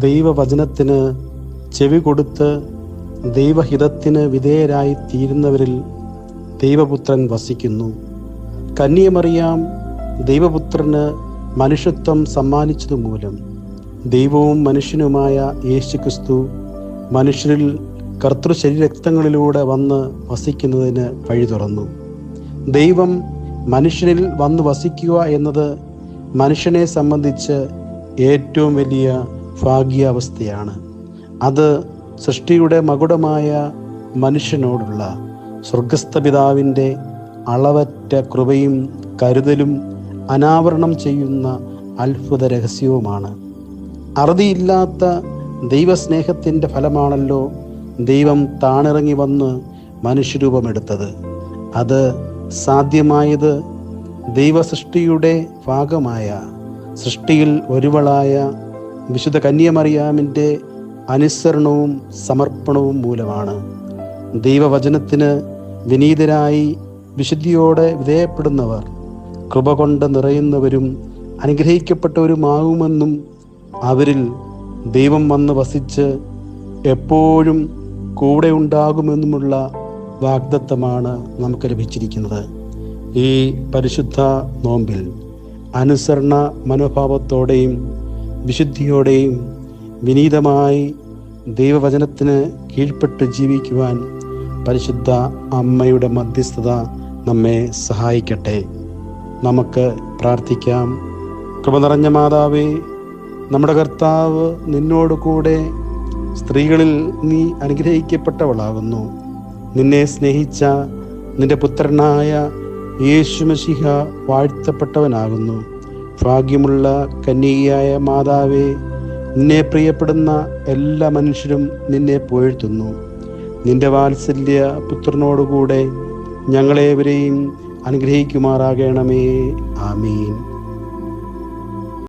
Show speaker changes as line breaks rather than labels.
ദൈവവചനത്തിന് ചെവി കൊടുത്ത് ദൈവഹിതത്തിന് വിധേയരായി തീരുന്നവരിൽ ദൈവപുത്രൻ വസിക്കുന്നു. കന്യകമറിയാം ദൈവപുത്രന് മനുഷ്യത്വം സമ്മാനിച്ചതുമൂലം ദൈവവും മനുഷ്യനുമായ യേശുക്രിസ്തു മനുഷ്യരിൽ കർത്തൃശരീരരക്തങ്ങളിലൂടെ വന്ന് വസിക്കുന്നതിന് വഴി തുറന്നു. ദൈവം മനുഷ്യനിൽ വന്ന് വസിക്കുക എന്നത് മനുഷ്യനെ സംബന്ധിച്ച് ഏറ്റവും വലിയ ഭാഗ്യാവസ്ഥയാണ്. അത് സൃഷ്ടിയുടെ മകുടമായ മനുഷ്യനോടുള്ള സ്വർഗസ്ഥ പിതാവിൻ്റെ അളവറ്റ കൃപയും കരുതലും അനാവരണം ചെയ്യുന്ന അത്ഭുത രഹസ്യവുമാണ്. അറുതിയില്ലാത്ത ദൈവസ്നേഹത്തിൻ്റെ ഫലമാണല്ലോ ദൈവം താണിറങ്ങി വന്ന് മനുഷ്യരൂപമെടുത്തത്. അത് സാധ്യമായത് ദൈവസൃഷ്ടിയുടെ ഭാഗമായ സൃഷ്ടിയിൽ ഒരുവളായ വിശുദ്ധ കന്യകമറിയാമിൻ്റെ അനുസരണവും സമർപ്പണവും മൂലമാണ്. ദൈവവചനത്തിന് വിനീതരായി വിശുദ്ധിയോടെ വിധേയപ്പെടുന്നവർ കൃപ കൊണ്ട് നിറയുന്നവരും അനുഗ്രഹിക്കപ്പെട്ടവരുമാകുമെന്നും അവരിൽ ദൈവം വന്ന് വസിച്ച് എപ്പോഴും കൂടെ ഉണ്ടാകുമെന്നുമുള്ള വാഗ്ദത്തമാണ് നമുക്ക് ലഭിച്ചിരിക്കുന്നത്. ഈ പരിശുദ്ധ നോമ്പിൽ അനുസരണ മനോഭാവത്തോടെയും വിശുദ്ധിയോടെയും വിനീതമായി ദൈവവചനത്തിന് കീഴ്പ്പെട്ട് ജീവിക്കുവാൻ പരിശുദ്ധ അമ്മയുടെ മധ്യസ്ഥത നമ്മെ സഹായിക്കട്ടെ. നമുക്ക് പ്രാർത്ഥിക്കാം. കൃപ നിറഞ്ഞ മാതാവേ, നമ്മുടെ കർത്താവ് നിന്നോട് കൂടെ സ്ത്രീകളിൽ നീ അനുഗ്രഹിക്കപ്പെട്ടവളാകുന്നു. നിന്നെ സ്നേഹിച്ച നിന്റെ പുത്രനായ യേശു മശിഹ വാഴ്ത്തപ്പെട്ടവനാകുന്നു. ഭാഗ്യമുള്ള കന്യകയായ മാതാവേ, നിന്നെ പ്രിയപ്പെടുന്ന എല്ലാ മനുഷ്യരും നിന്നെ പുകഴ്ത്തുന്നു. നിന്റെ വാത്സല്യ പുത്രനോടുകൂടെ ഞങ്ങളേവരെയും അനുഗ്രഹിക്കുമാറാകണമേ. ആമീൻ.